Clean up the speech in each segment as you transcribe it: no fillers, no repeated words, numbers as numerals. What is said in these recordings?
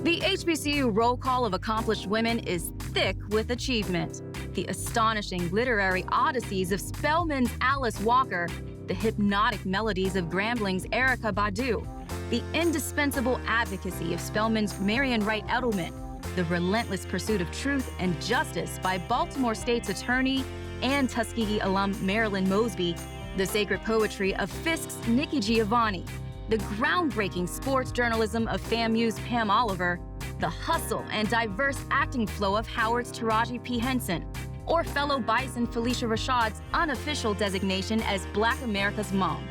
The HBCU roll call of accomplished women is thick with achievement. The astonishing literary odysseys of Spelman's Alice Walker, the hypnotic melodies of Grambling's Erykah Badu, the indispensable advocacy of Spelman's Marian Wright Edelman, the relentless pursuit of truth and justice by Baltimore State's attorney and Tuskegee alum Marilyn Mosby, the sacred poetry of Fisk's Nikki Giovanni, the groundbreaking sports journalism of FAMU's Pam Oliver, the hustle and diverse acting flow of Howard's Taraji P. Henson, or fellow Bison Felicia Rashad's unofficial designation as Black America's Mom.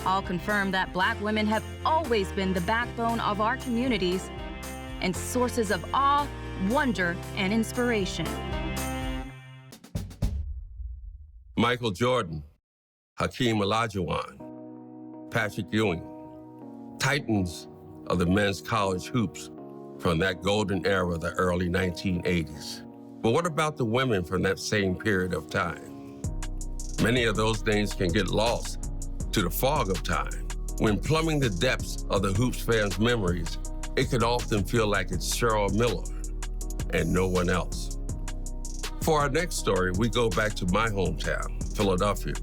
All confirm that Black women have always been the backbone of our communities and sources of awe, wonder, and inspiration. Michael Jordan, Hakeem Olajuwon, Patrick Ewing, titans of the men's college hoops from that golden era of the early 1980s. But what about the women from that same period of time? Many of those names can get lost to the fog of time. When plumbing the depths of the hoops fans' memories, it can often feel like it's Cheryl Miller and no one else. For our next story, we go back to my hometown, Philadelphia,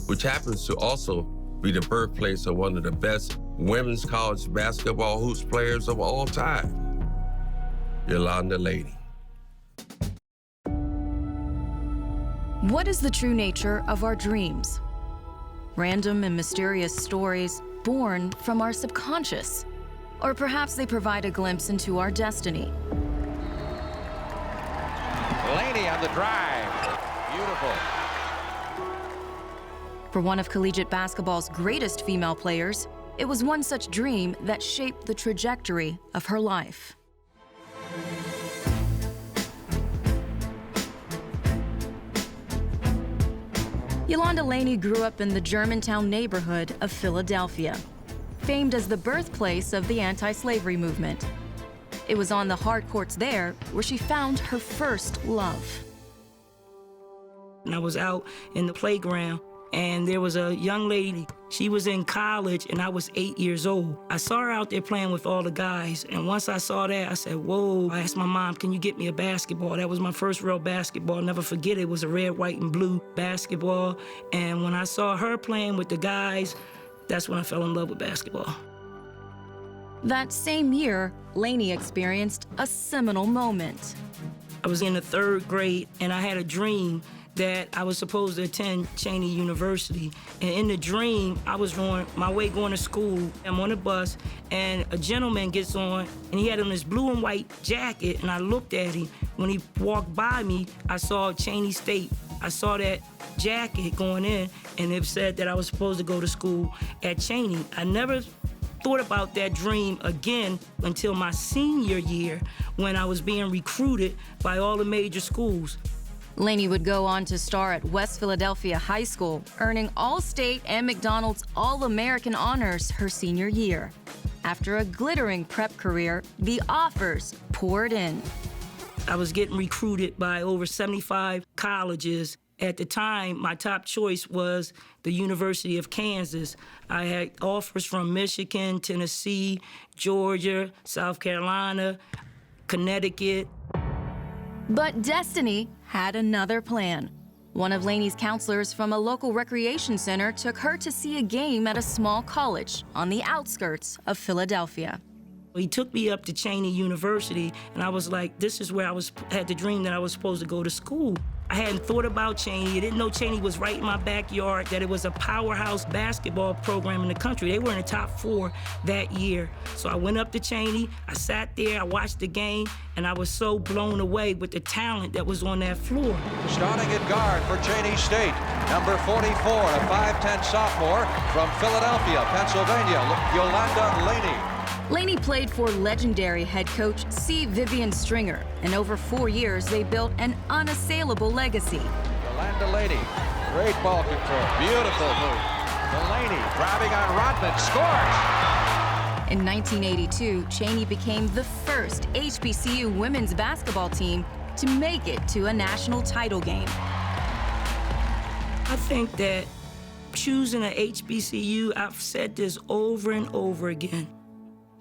which happens to also be the birthplace of one of the best women's college basketball hoops players of all time, Yolanda Laney. What is the true nature of our dreams? Random and mysterious stories born from our subconscious, or perhaps they provide a glimpse into our destiny. Laney on the drive. Beautiful. For one of collegiate basketball's greatest female players, it was one such dream that shaped the trajectory of her life. Yolanda Laney grew up in the Germantown neighborhood of Philadelphia, famed as the birthplace of the anti-slavery movement. It was on the hard courts there where she found her first love. I was out in the playground, and there was a young lady. She was in college, and I was 8 years old. I saw her out there playing with all the guys, and once I saw that, I said, whoa. I asked my mom, can you get me a basketball? That was my first real basketball. I'll never forget it. It was a red, white, and blue basketball. And when I saw her playing with the guys, that's when I fell in love with basketball. That same year, Laney experienced a seminal moment. I was in the 3rd grade, and I had a dream that I was supposed to attend Cheney University. And in the dream, I was on my way going to school. I'm on a bus, and a gentleman gets on, and he had on this blue and white jacket, and I looked at him. When he walked by me, I saw Cheney State. I saw that jacket going in, and it said that I was supposed to go to school at Cheney. I never thought about that dream again until my senior year, when I was being recruited by all the major schools. Laney would go on to star at West Philadelphia High School, earning All-State and McDonald's All-American honors her senior year. After a glittering prep career, the offers poured in. I was getting recruited by over 75 colleges. At the time, my top choice was the University of Kansas. I had offers from Michigan, Tennessee, Georgia, South Carolina, Connecticut. But destiny had another plan. One of Laney's counselors from a local recreation center took her to see a game at a small college on the outskirts of Philadelphia. He took me up to Cheney University, and I was like, this is where I had the dream that I was supposed to go to school. I hadn't thought about Cheney. I didn't know Cheney was right in my backyard, that it was a powerhouse basketball program in the country. They were in the top 4 that year. So I went up to Cheney, I sat there, I watched the game, and I was so blown away with the talent that was on that floor. Starting at guard for Cheney State, number 44, a 5'10" sophomore from Philadelphia, Pennsylvania, Yolanda Laney. Laney played for legendary head coach C. Vivian Stringer, and over 4 years they built an unassailable legacy. Yolanda Laney, great ball control, beautiful move. Delaney driving on Rodman, scores! In 1982, Cheney became the first HBCU women's basketball team to make it to a national title game. I think that choosing an HBCU, I've said this over and over again,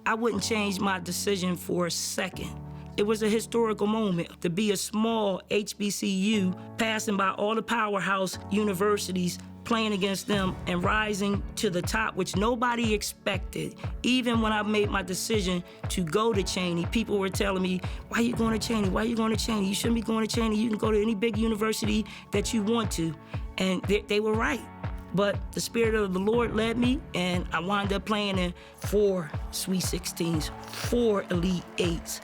I wouldn't change my decision for a second. It was a historical moment to be a small HBCU, passing by all the powerhouse universities, playing against them and rising to the top, which nobody expected. Even when I made my decision to go to Cheyney, people were telling me, why are you going to Cheyney? Why are you going to Cheyney? You shouldn't be going to Cheyney. You can go to any big university that you want to. And they were right. But the Spirit of the Lord led me, and I wound up playing in 4 Sweet 16s, 4 Elite 8s,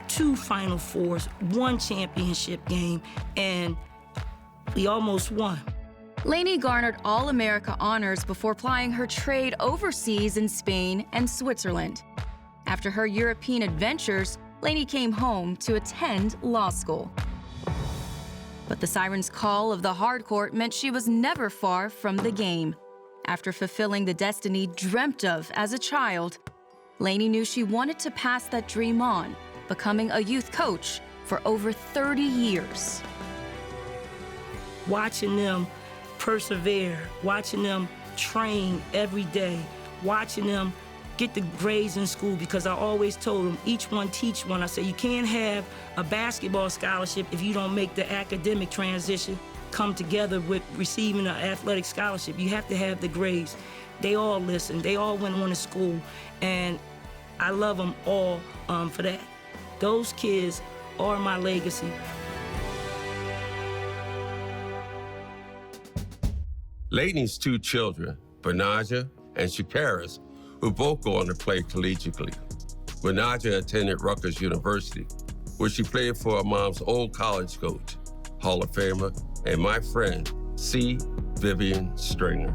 2 Final Fours, 1 championship game, and we almost won. Lainey garnered All-America honors before plying her trade overseas in Spain and Switzerland. After her European adventures, Lainey came home to attend law school. But the siren's call of the hard court meant she was never far from the game. After fulfilling the destiny dreamt of as a child, Lainey knew she wanted to pass that dream on, becoming a youth coach for over 30 years. Watching them persevere, watching them train every day, watching them get the grades in school, because I always told them, each one teach one. I said, you can't have a basketball scholarship if you don't make the academic transition come together with receiving an athletic scholarship. You have to have the grades. They all listened. They all went on to school, and I love them all for that. Those kids are my legacy. Lainey's 2 children, Benaja and Shakaris, who both go on to play collegiately. Benaja attended Rutgers University, where she played for her mom's old college coach, Hall of Famer, and my friend, C. Vivian Stringer.